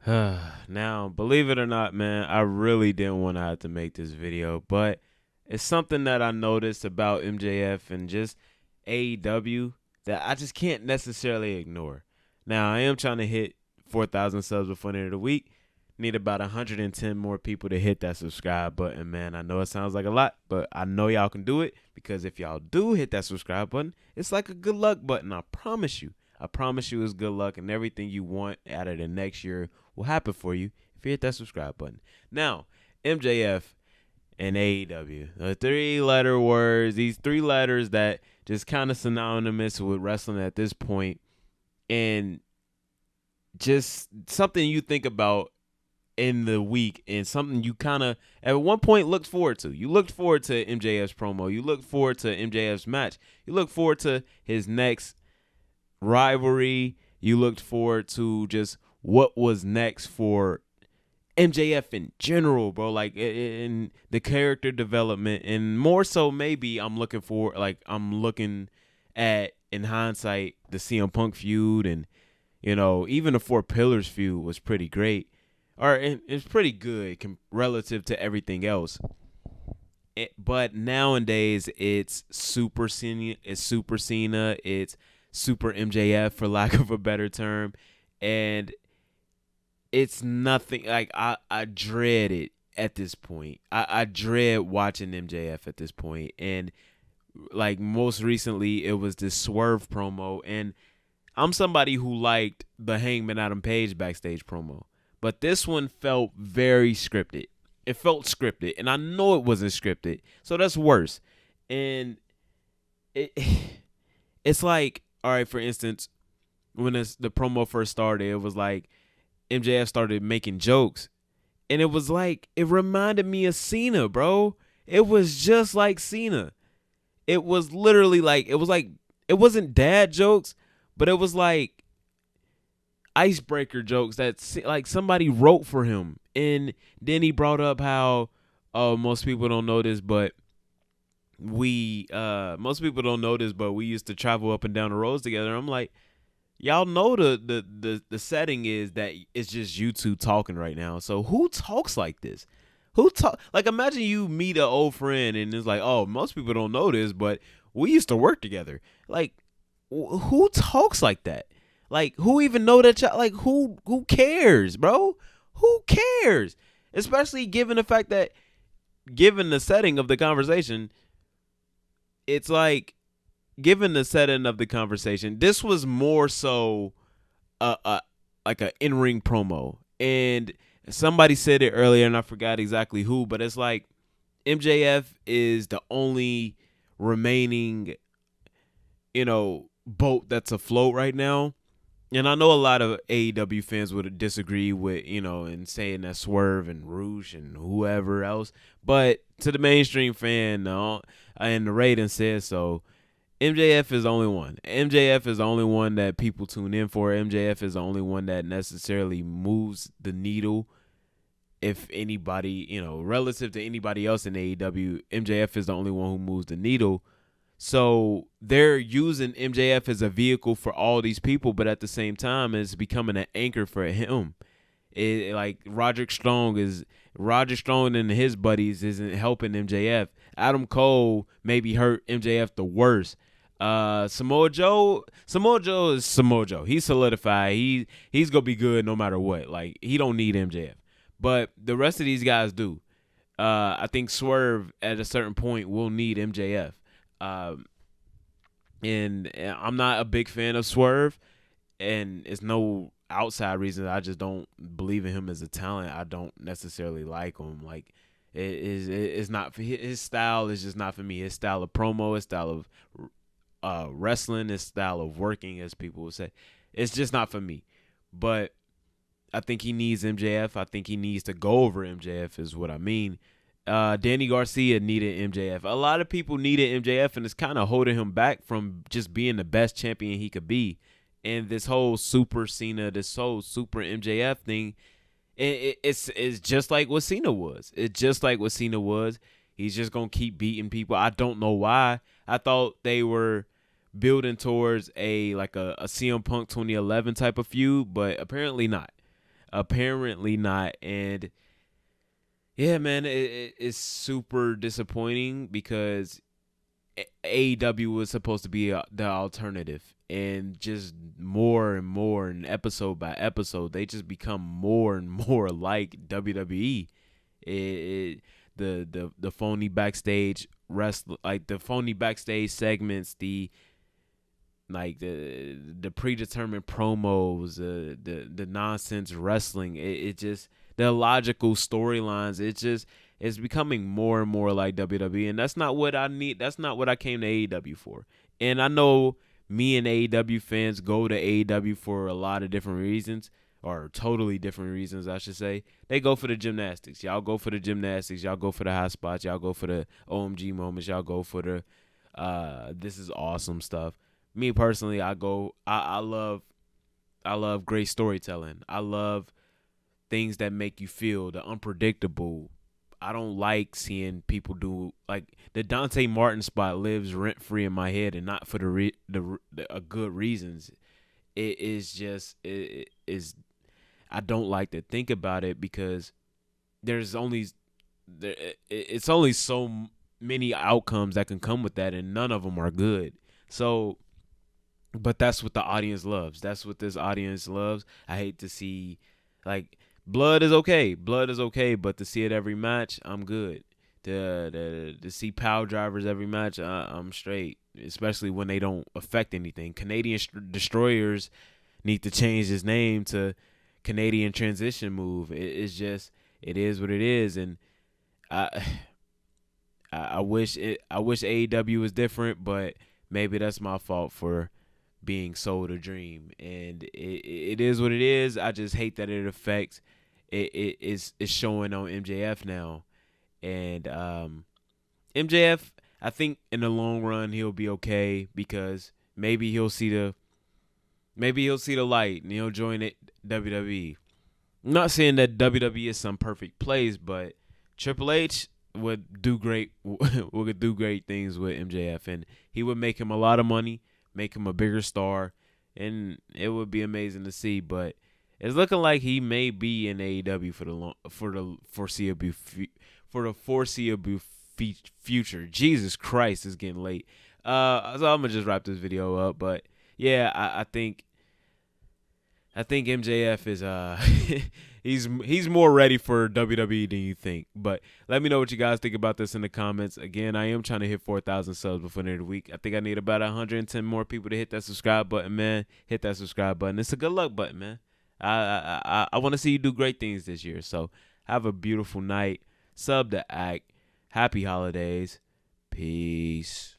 Now, believe it or not, man, I really didn't want to have to make this video, but it's something that I noticed about MJF and just AEW that I just can't necessarily ignore. Now, I am trying to hit 4,000 subs before the end of the week. Need about 110 more people to hit that subscribe button, man. I know it sounds like a lot, but I know y'all can do it because if y'all do hit that subscribe button, it's like a good luck button. I promise you. I promise you it's good luck, and everything you want out of the next year will happen for you if you hit that subscribe button. Now, MJF and AEW, the three-letter words, these three letters that just kind of synonymous with wrestling at this point, and just something you think about in the week and something you kind of at one point looked forward to. You looked forward to MJF's promo. You looked forward to MJF's match. You looked forward to his next rivalry. You looked forward to just what was next for MJF in general, bro. Like in the character development, and more so maybe I'm looking at in hindsight the CM Punk feud, and even the Four Pillars feud was pretty great, or it's pretty good relative to everything else. But nowadays it's Super Cena, it's Super MJF for lack of a better term, and it's nothing like I dread it at this point. I dread watching MJF at this point, and like most recently it was this Swerve promo, and I'm somebody who liked the Hangman Adam Page backstage promo, but this one felt very scripted. It felt scripted, and I know it wasn't scripted, so that's worse. And it's like, all right, for instance, when the promo first started, it was like MJF started making jokes, and it was like, it reminded me of Cena, bro. It was just like Cena. It was literally like, it wasn't dad jokes, but it was like icebreaker jokes that like somebody wrote for him. And then he brought up how most people don't know this, but we used to travel up and down the roads together. I'm like, y'all know the setting is that it's just you two talking right now. So who talks like this? Like, imagine you meet an old friend and it's like, oh, most people don't know this, but we used to work together. Like, who talks like that? Like, who even know that y'all, like, who cares, bro? Who cares? Especially given the fact that, given the setting of the conversation, it's like, given the setting of the conversation, this was more so like an in-ring promo. And somebody said it earlier, and I forgot exactly who, but it's like MJF is the only remaining, boat that's afloat right now. And I know a lot of AEW fans would disagree with, and saying that Swerve and Roosh and whoever else. But to the mainstream fan, and the rating says so, MJF is the only one. MJF is the only one that people tune in for. MJF is the only one that necessarily moves the needle. If anybody, relative to anybody else in AEW, MJF is the only one who moves the needle. So they're using MJF as a vehicle for all these people, but at the same time, it's becoming an anchor for him. Like Roderick Strong and his buddies isn't helping MJF. Adam Cole maybe hurt MJF the worst. Samoa Joe is Samoa Joe. He's solidified. He's gonna be good no matter what. Like, he don't need MJF, but the rest of these guys do. I think Swerve at a certain point will need MJF. And I'm not a big fan of Swerve, and it's no outside reason. I just don't believe in him as a talent. I don't necessarily like him. Like, it's not for his style. Is just not for me. His style of promo, his style of wrestling, his style of working, as people would say, it's just not for me. But I think he needs MJF. I think he needs to go over MJF is what I mean. Danny Garcia needed MJF. A lot of people needed MJF, and it's kind of holding him back from just being the best champion he could be. And this whole Super Cena, this whole Super MJF thing, it's just like what Cena was. It's just like what Cena was. He's just going to keep beating people. I don't know why. I thought they were building towards a CM Punk 2011 type of feud, but apparently not. apparently not. And yeah, man, it's super disappointing because AEW was supposed to be the alternative, and just more and more, and episode by episode, they just become more and more like WWE. The phony backstage like the phony backstage segments, the predetermined promos, the nonsense wrestling. It just, the illogical storylines. It's becoming more and more like WWE, and that's not what I need. That's not what I came to AEW for. And I know me and AEW fans go to AEW for a lot of different reasons, or totally different reasons, I should say. They go for the gymnastics. Y'all go for the gymnastics. Y'all go for the high spots. Y'all go for the OMG moments. Y'all go for the this is awesome stuff. Me personally, I love great storytelling. I love things that make you feel, the unpredictable. I don't like seeing people do, like, the Dante Martin spot lives rent free in my head, and not for the good reasons. It is just, it is, I don't like to think about it because there's only it's only so many outcomes that can come with that, and none of them are good. So, but that's what the audience loves. That's what this audience loves. I hate to see, like, blood is okay. Blood is okay, but to see it every match, I'm good. To see power drivers every match, I'm straight. Especially when they don't affect anything. Canadian Destroyers need to change his name to Canadian Transition Move. It's just, it is what it is, and I I wish AEW was different, but maybe that's my fault for being sold a dream, and it is what it is. I just hate that it affects it's showing on MJF now, and MJF, I think in the long run he'll be okay because maybe he'll see the light and he'll join it WWE. I'm not saying that WWE is some perfect place, but Triple H would do great would do great things with MJF, and he would make him a lot of money, make him a bigger star, and it would be amazing to see. But it's looking like he may be in AEW for the foreseeable future. Jesus Christ, it's getting late. So I'm gonna just wrap this video up. But yeah, I think MJF is he's more ready for WWE than you think. But let me know what you guys think about this in the comments. Again, I am trying to hit 4,000 subs before the end of the week. I think I need about 110 more people to hit that subscribe button, man. Hit that subscribe button. It's a good luck button, man. I want to see you do great things this year. So have a beautiful night. Sub to Act. Happy holidays. Peace.